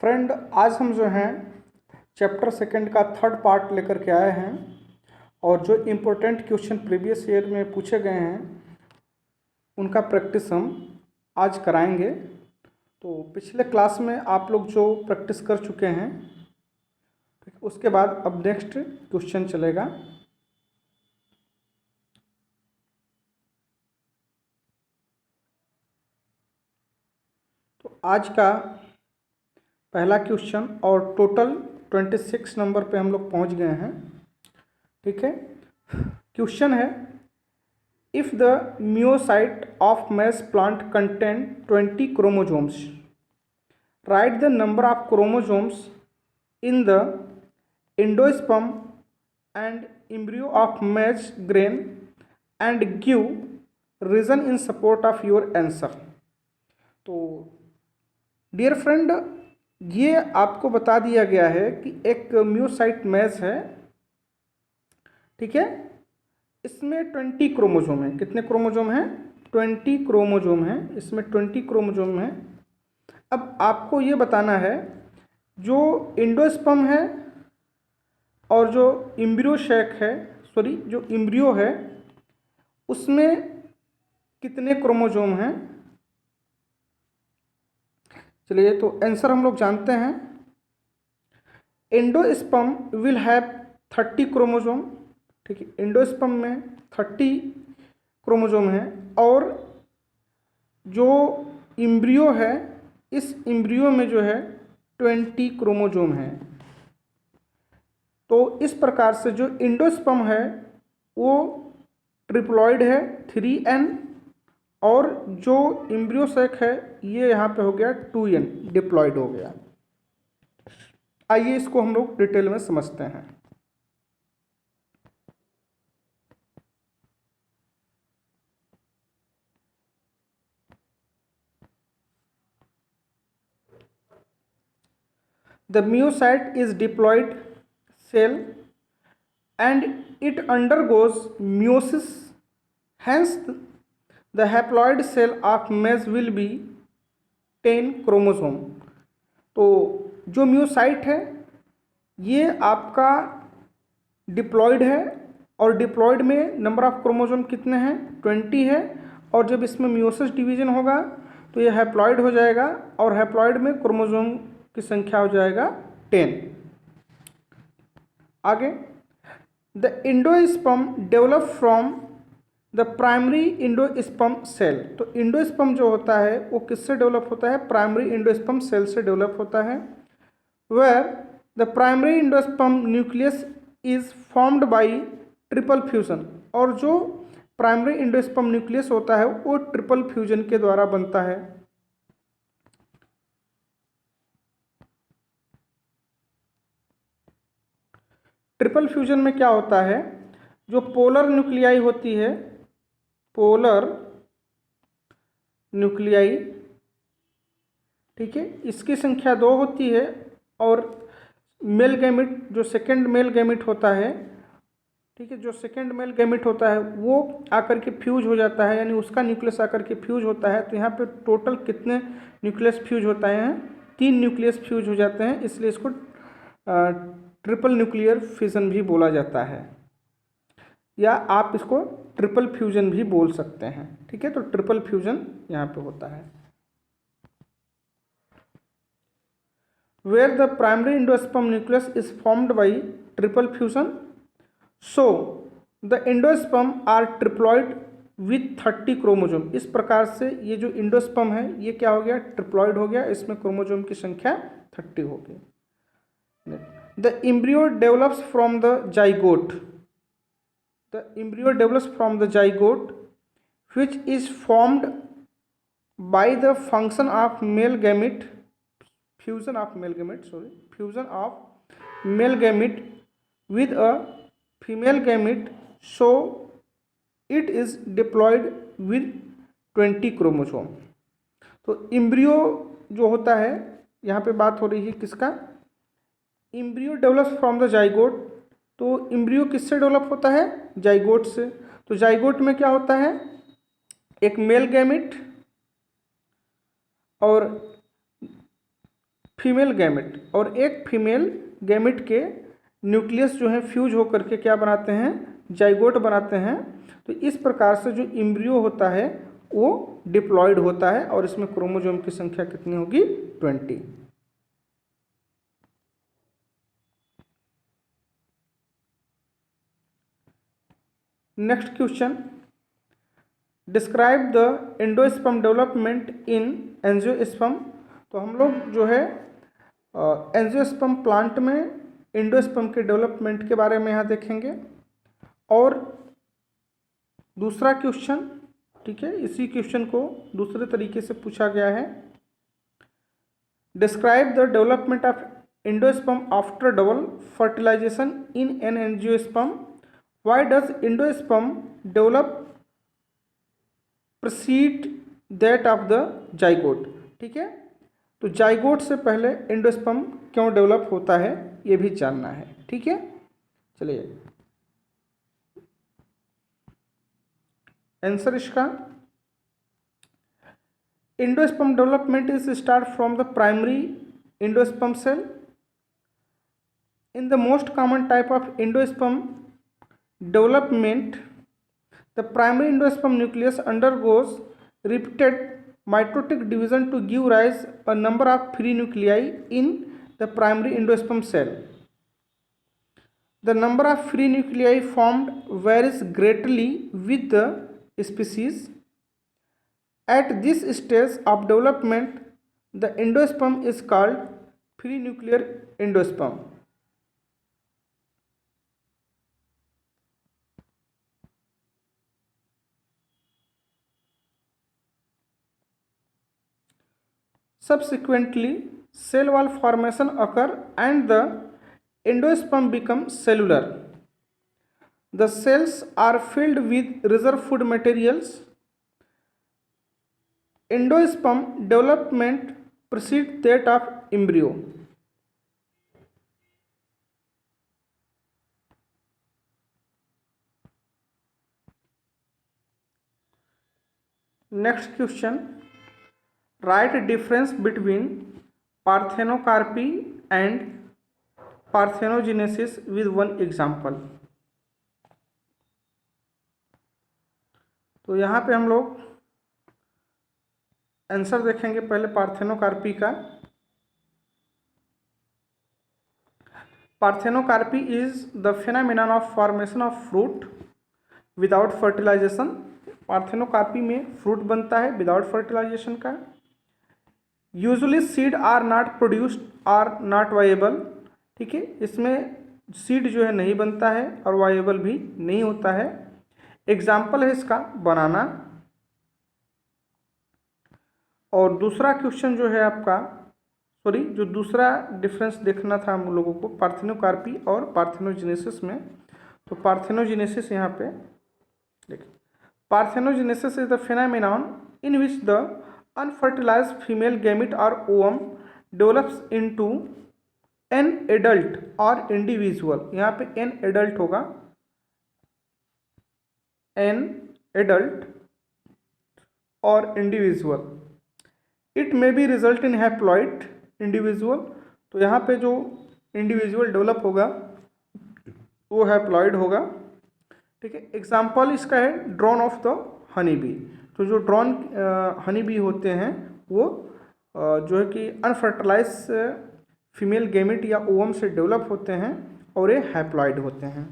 Friend, आज हम जो हैं चैप्टर सेकंड का थर्ड पार्ट लेकर के आए हैं और जो इम्पोर्टेंट क्वेश्चन प्रीवियस ईयर में पूछे गए हैं उनका प्रैक्टिस हम आज कराएंगे। तो पिछले क्लास में आप लोग जो प्रैक्टिस कर चुके हैं, उसके बाद अब नेक्स्ट क्वेश्चन चलेगा। तो आज का पहला क्वेश्चन और टोटल 26 नंबर पे हम लोग पहुंच गए हैं। ठीक है, क्वेश्चन है, if the meiocyte of maize plant contain 20 chromosomes, right the number of chromosomes in the endosperm and embryo of maize grain and give reason in support of your answer. तो डियर फ्रेंड, ये आपको बता दिया गया है कि एक म्योसाइट mess है, ठीक है, इसमें 20 क्रोमोसोम है। कितने क्रोमोसोम हैं? 20 क्रोमोसोम है, इसमें 20 क्रोमोसोम है। अब आपको ये बताना है जो एंडोस्पर्म है और जो एम्ब्रियो शैक है, जो एम्ब्रियो है उसमें कितने क्रोमोसोम हैं। चलिए, तो आंसर हम लोग जानते हैं। Endosperm will have 30 chromosome. ठीक है, एंडोस्पर्म में 30 क्रोमोसोम है और जो एम्ब्रियो है, इस एम्ब्रियो में जो है 20 क्रोमोसोम है। तो इस प्रकार से जो एंडोस्पर्म है वो ट्रिप्लॉइड है 3n, और जो एम्ब्रियो सैक है ये यहाँ पे हो गया 2n, डिप्लॉइड हो गया। आइए इसको हम लोग डिटेल में समझते हैं। The myocyte is diploid cell and it undergoes meiosis. Hence, the haploid cell of maize will be 10 chromosome. तो जो म्योसाइट है ये आपका डिप्लॉइड है और डिप्लॉइड में नंबर ऑफ क्रोमोसोम कितने हैं? 20 है। और जब इसमें मियोसिस डिवीजन होगा तो ये हैप्लॉइड हो जाएगा और हैप्लॉइड में क्रोमोसोम की संख्या हो जाएगा 10। आगे, the endosperm develop from the primary endosperm cell. तो एंडोस्पर्म जो होता है वो किससे डेवलप होता है? प्राइमरी एंडोस्पर्म सेल से डेवलप होता है। Where the primary endosperm nucleus is formed by triple fusion. और जो प्राइमरी एंडोस्पर्म न्यूक्लियस होता है वो ट्रिपल फ्यूजन के द्वारा बनता है। ट्रिपल फ्यूजन में क्या होता है? जो पोलर न्यूक्लियाई होती है, पोलर न्यूक्लियाई, ठीक है, इसकी संख्या 2 होती है और मेल गैमिट, जो सेकेंड मेल गैमिट होता है, ठीक है, जो सेकेंड मेल गैमिट होता है वो आकर के फ्यूज हो जाता है, यानी उसका न्यूक्लियस आकर के फ्यूज होता है। तो यहाँ पे टोटल कितने न्यूक्लियस फ्यूज होता है? 3 न्यूक्लियस फ्यूज हो जाते हैं, इसलिए इसको ट्रिपल न्यूक्लियर फिजन भी बोला जाता है, या आप इसको ट्रिपल फ्यूजन भी बोल सकते हैं। ठीक है, तो ट्रिपल फ्यूजन यहाँ पे होता है। Where the primary endosperm nucleus is formed by triple fusion, so the endosperm are triploid with 30 chromosome. इस प्रकार से ये जो एंडोस्पर्म है ये क्या हो गया? ट्रिप्लॉइड हो गया, इसमें क्रोमोसोम की संख्या 30 हो गई। The embryo develops from the zygote. The embryo develops from the zygote, which is formed by the function of male gamete, fusion of male gamete with a female gamete, so it is diploid with 20 chromosome। तो embryo जो होता है, यहाँ पे बात हो रही है किसका? Embryo develops from the zygote. तो एम्ब्रियो किससे डेवलप होता है? जाइगोट से। तो जाइगोट में क्या होता है? एक मेल गैमिट और फीमेल गैमेट और एक फीमेल गैमेट के न्यूक्लियस जो है फ्यूज होकर के क्या बनाते हैं, जाइगोट बनाते हैं। तो इस प्रकार से जो एम्ब्रियो होता है वो डिप्लॉयड होता है और इसमें क्रोमोसोम की संख्या कितनी होगी, 20। Next question, describe the endosperm development in angiosperm. तो हम लोग जो है एंजियोस्पर्म प्लांट में एंडोस्पर्म के डेवलपमेंट के बारे में यहाँ देखेंगे। और दूसरा क्वेश्चन, ठीक है, इसी क्वेश्चन को दूसरे तरीके से पूछा गया है, describe the development of endosperm after double fertilisation in an angiosperm. Why does endosperm develop precede that of the zygote. ठीक है, तो जाइगोट से पहले एंडोस्पर्म क्यों डेवलप होता है ये भी जानना है। ठीक है, चलिए आंसर इसका, endosperm development is start from the primary endosperm cell. In the most common type of endosperm development, the primary endosperm nucleus undergoes repeated mitotic division to give rise a number of free nuclei in the primary endosperm cell. The number of free nuclei formed varies greatly with the species. At this stage of development, the endosperm is called free nuclear endosperm. Subsequently, cell wall formation occur and the endosperm becomes cellular. The cells are filled with reserve food materials. Endosperm development precedes that of embryo. Next question, write a difference between parthenocarpy and parthenogenesis with one example। तो यहाँ पे हम लोग answer देखेंगे पहले parthenocarpy का। Parthenocarpy is the phenomenon of formation of fruit without fertilisation. Parthenocarpy में fruit बनता है विदाउट फर्टिलाइजेशन का। Usually seed are not produced are not viable. ठीक है, इसमें सीड जो है नहीं बनता है और वाइएबल भी नहीं होता है। एग्जाम्पल है इसका बनाना। और दूसरा क्वेश्चन जो है आपका, सॉरी, जो दूसरा डिफरेंस देखना था हम लोगों को पार्थेनोकार्पी और पार्थेनोजेनेसिस में, तो पार्थेनोजेनेसिस यहाँ पे देखिए, parthenogenesis is the phenomenon in which the unfertilized female gamete or ovum develops into an adult or individual। यहाँ पे an adult होगा, an adult or individual। It may be result in haploid individual। तो यहाँ पे जो individual develop होगा वो haploid होगा। ठीक है, एग्जाम्पल इसका है drone of the honey bee. तो जो ड्रोन हनी बी होते हैं वो जो है कि अनफर्टिलाइज फीमेल गैमेट या ओवम से डेवलप होते हैं और ये हैप्लॉइड होते हैं।